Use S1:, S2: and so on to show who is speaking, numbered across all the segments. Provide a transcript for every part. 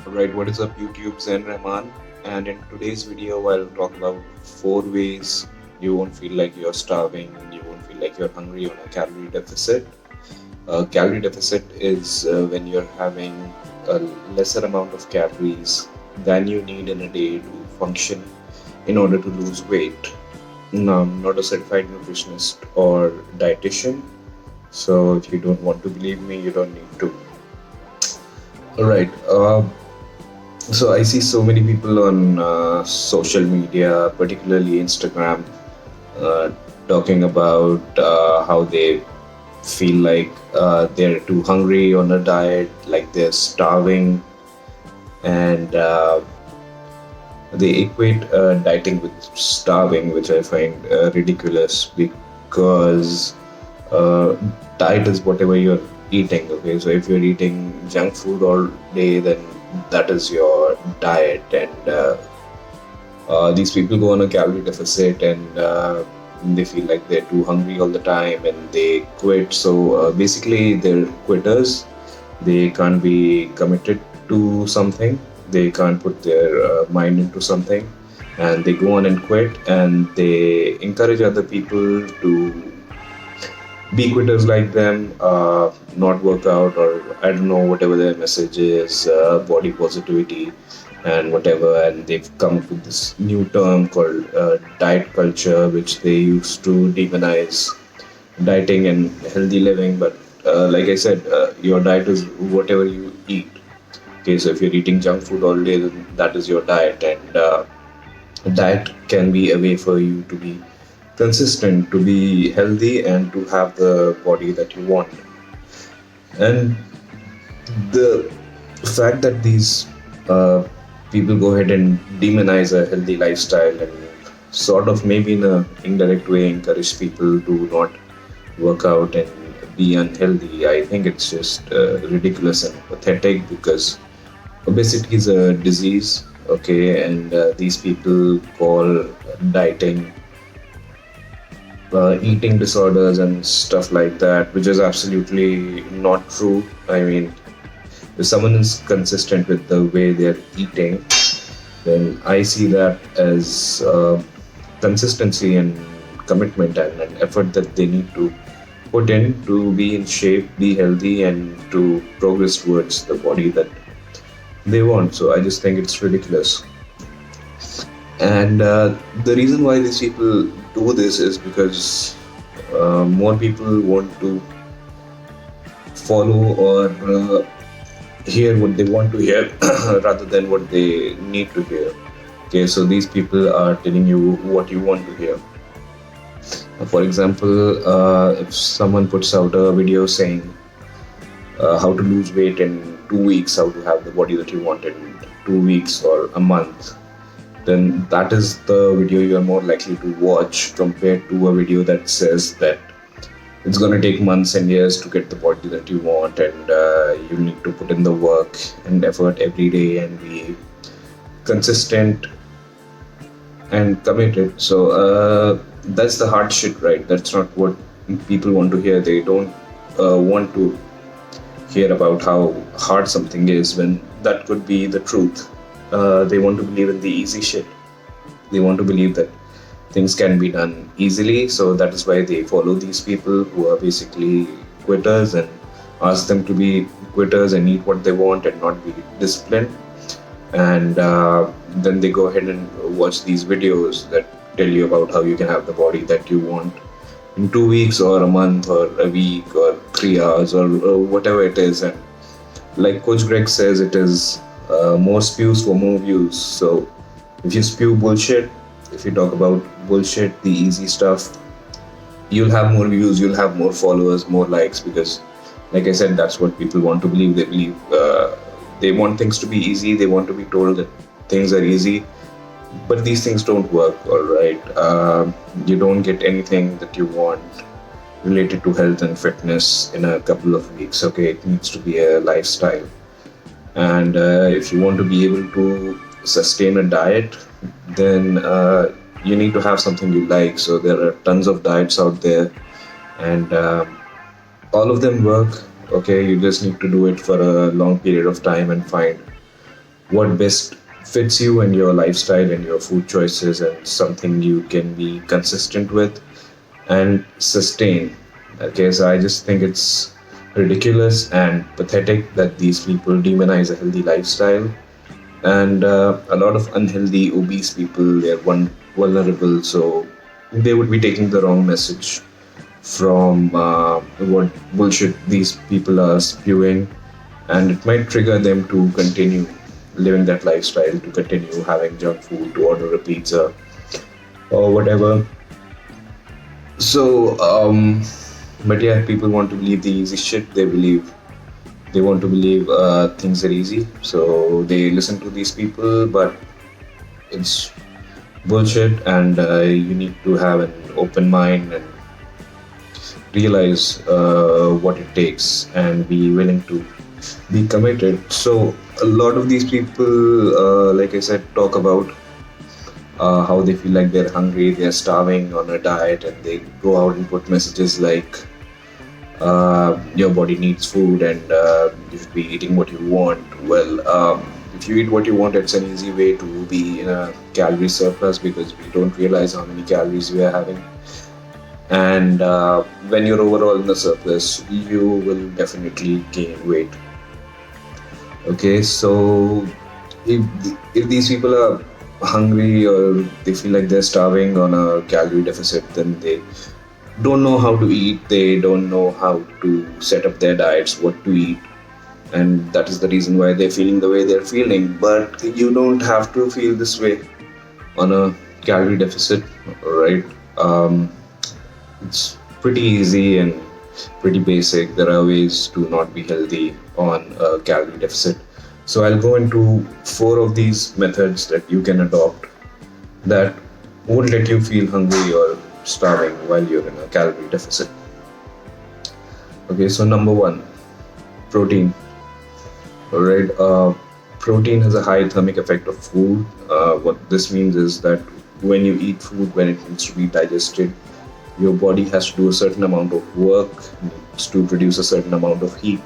S1: Alright, what is up YouTube, Zen Rahman? And in today's video, I'll talk about 4 ways you won't feel like you're starving, you won't feel like you're hungry on a calorie deficit. Calorie deficit is when you're having a lesser amount of calories than you need in a day to function in order to lose weight. Now, I'm not a certified nutritionist or dietitian, so if you don't want to believe me, you don't need to. Alright, so I see so many people on social media, particularly Instagram, uh, talking about how they feel like they're too hungry on a diet, like they're starving, and they equate dieting with starving, which I find ridiculous because uh, diet is whatever you're eating. Okay, so if you're eating junk food all day, then that is your diet, and these people go on a calorie deficit and they feel like they're too hungry all the time and they quit. So basically, they're quitters. They can't be committed to something, they can't put their mind into something, and they go on and quit, and they encourage other people to be quitters like them, not work out, or I don't know, whatever their message is, body positivity and whatever. And they've come up with this new term called diet culture, which they used to demonize dieting and healthy living. But like I said, your diet is whatever you eat. Okay, so if you're eating junk food all day, then that is your diet, and diet can be a way for you to be consistent, to be healthy, and to have the body that you want. And the fact that these uh, people go ahead and demonize a healthy lifestyle and sort of maybe in a indirect way encourage people to not work out and be unhealthy, I think it's just ridiculous and pathetic because obesity is a disease. Okay, and these people call dieting eating disorders and stuff like that, which is absolutely not true. I mean, if someone is consistent with the way they're eating, then I see that as consistency and commitment and an effort that they need to put in to be in shape, be healthy, and to progress towards the body that they want. So I just think it's ridiculous. And the reason why these people do this is because more people want to follow or hear what they want to hear rather than what they need to hear. Okay, so these people are telling you what you want to hear. For example, if someone puts out a video saying how to lose weight in 2 weeks, how to have the body that you want in 2 weeks or a month, then that is the video you are more likely to watch compared to a video that says that it's going to take months and years to get the body that you want, and you need to put in the work and effort every day and be consistent and committed. So that's the hard shit, right? That's not what people want to hear. They don't want to hear about how hard something is when that could be the truth. They want to believe in the easy shit. They want to believe that things can be done easily. So that is why they follow these people who are basically quitters and ask them to be quitters and eat what they want and not be disciplined. And then they go ahead and watch these videos that tell you about how you can have the body that you want in 2 weeks or a month or a week or 3 hours or whatever it is. And like Coach Greg says, it is more spews for more views. So if you spew bullshit, if you talk about bullshit, the easy stuff, you'll have more views, you'll have more followers, more likes, because like I said, that's what people want to believe. They believe they want things to be easy, they want to be told that things are easy, but these things don't work. All right, you don't get anything that you want related to health and fitness in a couple of weeks. Okay, it needs to be a lifestyle, and if you want to be able to sustain a diet, then you need to have something you like. So there are tons of diets out there, and all of them work. Okay, you just need to do it for a long period of time and find what best fits you and your lifestyle and your food choices, and something you can be consistent with and sustain. Okay, so I just think it's ridiculous and pathetic that these people demonize a healthy lifestyle, and a lot of unhealthy, obese people, they're vulnerable, so they would be taking the wrong message from what bullshit these people are spewing, and it might trigger them to continue living that lifestyle, to continue having junk food, to order a pizza or whatever. So, but yeah, people want to believe the easy shit. They want to believe things are easy, so they listen to these people, but it's bullshit, and you need to have an open mind and realize what it takes and be willing to be committed. So a lot of these people, like I said, talk about how they feel like they're hungry, they're starving on a diet, and they go out and put messages like your body needs food, and you should be eating what you want. Well, if you eat what you want, it's an easy way to be in a calorie surplus, because we don't realize how many calories we are having. And when you're overall in the surplus, you will definitely gain weight. Okay, so if if these people are hungry, or they feel like they're starving on a calorie deficit, then they don't know how to eat, they don't know how to set up their diets, what to eat, and that is the reason why they're feeling the way they're feeling. But you don't have to feel this way on a calorie deficit, right? It's pretty easy and pretty basic. There are ways to not be healthy on a calorie deficit. So I'll go into four of these methods that you can adopt that won't let you feel hungry or starving while you're in a calorie deficit. Okay, so number one, protein. All right, protein has a high thermic effect of food. What this means is that when you eat food, when it needs to be digested, your body has to do a certain amount of work, needs to produce a certain amount of heat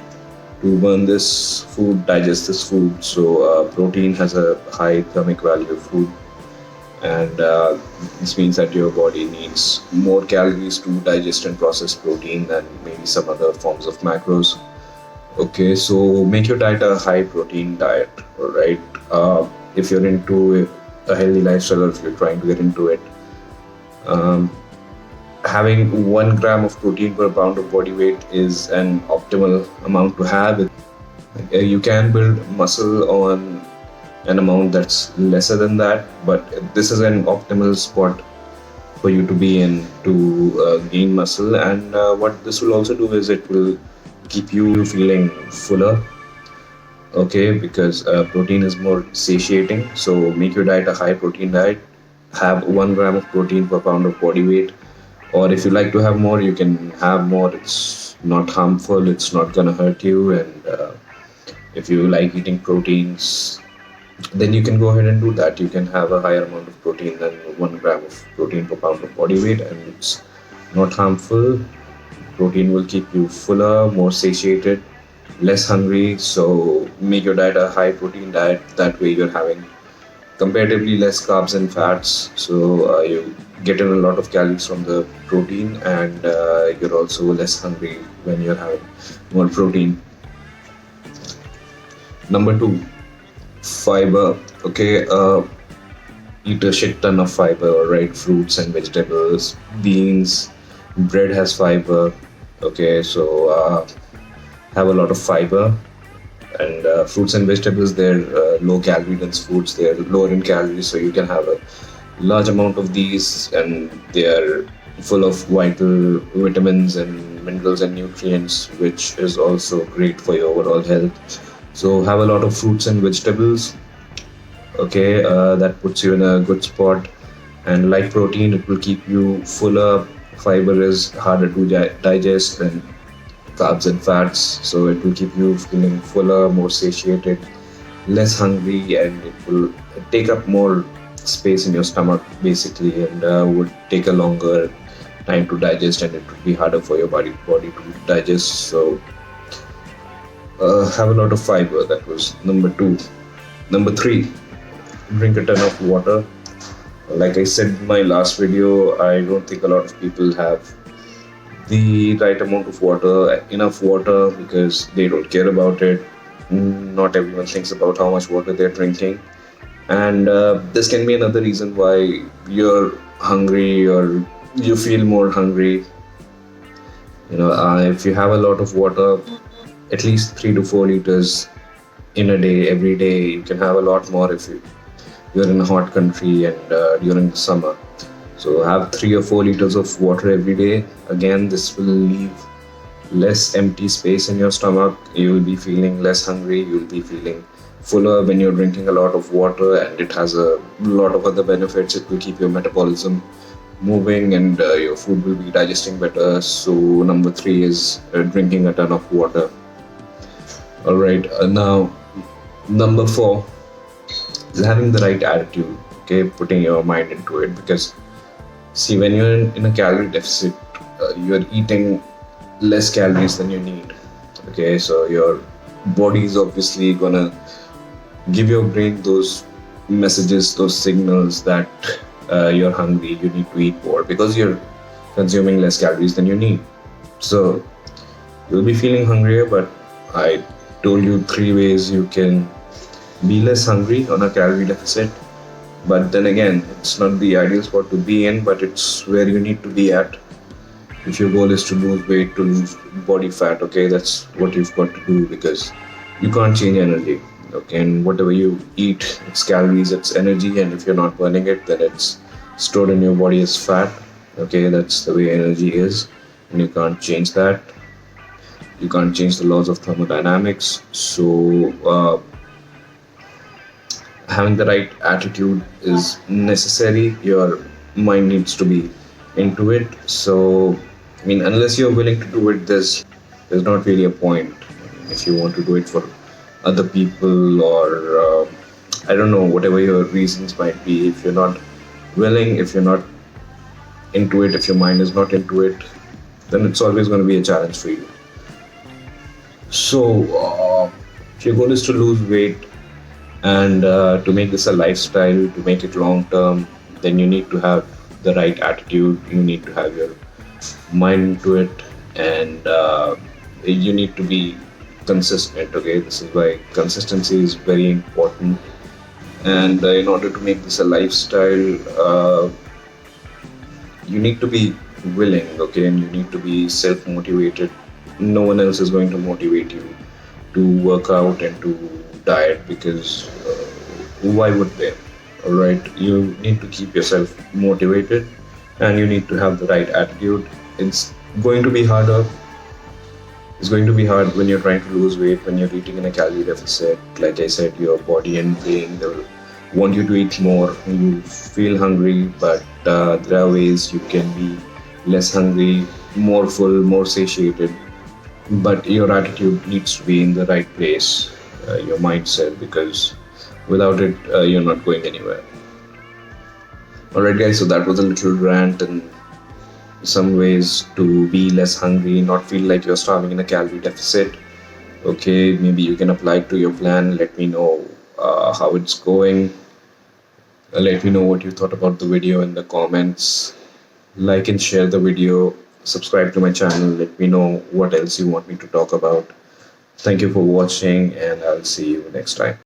S1: to burn this food, digest this food. So protein has a high thermic value of food, and this means that your body needs more calories to digest and process protein than maybe some other forms of macros. Okay, so make your diet a high protein diet, all right? If you're into a healthy lifestyle, or if you're trying to get into it, um, having 1 gram of protein per pound of body weight is an optimal amount to have. You can build muscle on an amount that's lesser than that, but this is an optimal spot for you to be in to gain muscle. And what this will also do is it will keep you feeling fuller. Okay, because protein is more satiating. So make your diet a high protein diet. Have 1 gram of protein per pound of body weight, or if you like to have more, you can have more. It's not harmful, it's not gonna hurt you. And if you like eating proteins, then you can go ahead and do that. You can have a higher amount of protein than 1 gram of protein per pound of body weight, and it's not harmful. Protein will keep you fuller, more satiated, less hungry. So make your diet a high protein diet. That way you're having comparatively less carbs and fats. So you get in a lot of calories from the protein, and you're also less hungry when you're having more protein. Number two, fiber. Okay, eat a shit ton of fiber, right? Fruits and vegetables, beans, bread has fiber. Okay, so have a lot of fiber. And fruits and vegetables, they're low calorie dense foods, they're lower in calories, so you can have a large amount of these, and they are full of vital vitamins and minerals and nutrients, which is also great for your overall health. So have a lot of fruits and vegetables. Okay, that puts you in a good spot. And like protein, it will keep you fuller. Fiber is harder to digest than carbs and fats, so it will keep you feeling fuller, more satiated, less hungry, and it will take up more space in your stomach basically, and would take a longer time to digest, and it would be harder for your body to digest. So have a lot of fiber. That was number two. Number three, drink a ton of water. Like I said in my last video, I don't think a lot of people have the right amount of water, enough water, because they don't care about it. Not everyone thinks about how much water they're drinking. And this can be another reason why you're hungry or you feel more hungry. If you have a lot of water, at least 3 to 4 liters in a day, every day, you can have a lot more if you're in a hot country and during the summer. So have 3 or 4 liters of water every day. Again, this will leave less empty space in your stomach. You will be feeling less hungry. You'll be feeling fuller when you're drinking a lot of water, and it has a lot of other benefits. It will keep your metabolism moving, and your food will be digesting better. So number three is drinking a ton of water. All right, now number four is having the right attitude. Okay, putting your mind into it, because see, when you're in a calorie deficit, you're eating less calories than you need. Okay, so your body is obviously gonna give your brain those messages, those signals that you're hungry, you need to eat more, because you're consuming less calories than you need. So you'll be feeling hungrier, but I told you 3 ways you can be less hungry on a calorie deficit. But then again, it's not the ideal spot to be in, but it's where you need to be at. If your goal is to lose weight, to lose body fat, okay, that's what you've got to do, because you can't change energy. Okay, and whatever you eat, it's calories, it's energy, and if you're not burning it, then it's stored in your body as fat. Okay, that's the way energy is, and you can't change that. You can't change the laws of thermodynamics. So having the right attitude is necessary. Your mind needs to be into it. So I mean, unless you're willing to do it, there's not really a point. If you want to do it for other people, or I don't know, whatever your reasons might be, if you're not willing, if you're not into it, if your mind is not into it, then it's always going to be a challenge for you. So if your goal is to lose weight, and to make this a lifestyle, to make it long term, then you need to have the right attitude, you need to have your mind into it, and you need to be consistent. Okay, this is why consistency is very important. And in order to make this a lifestyle, you need to be willing, okay, and you need to be self-motivated. No one else is going to motivate you to work out and to diet, because why would they? All right, you need to keep yourself motivated, and you need to have the right attitude. It's going to be harder. It's going to be hard when you're trying to lose weight, when you're eating in a calorie deficit. Like I said, your body and brain, they'll want you to eat more. You feel hungry, but there are ways you can be less hungry, more full, more satiated. But your attitude needs to be in the right place, your mindset, because without it, you're not going anywhere. Alright, guys, so that was a little rant and some ways to be less hungry, not feel like you're starving in a calorie deficit. Okay, maybe you can apply it to your plan. Let me know how it's going. Let me know what you thought about the video in the comments. Like and share the video. Subscribe to my channel. Let me know what else you want me to talk about. Thank you for watching, and I'll see you next time.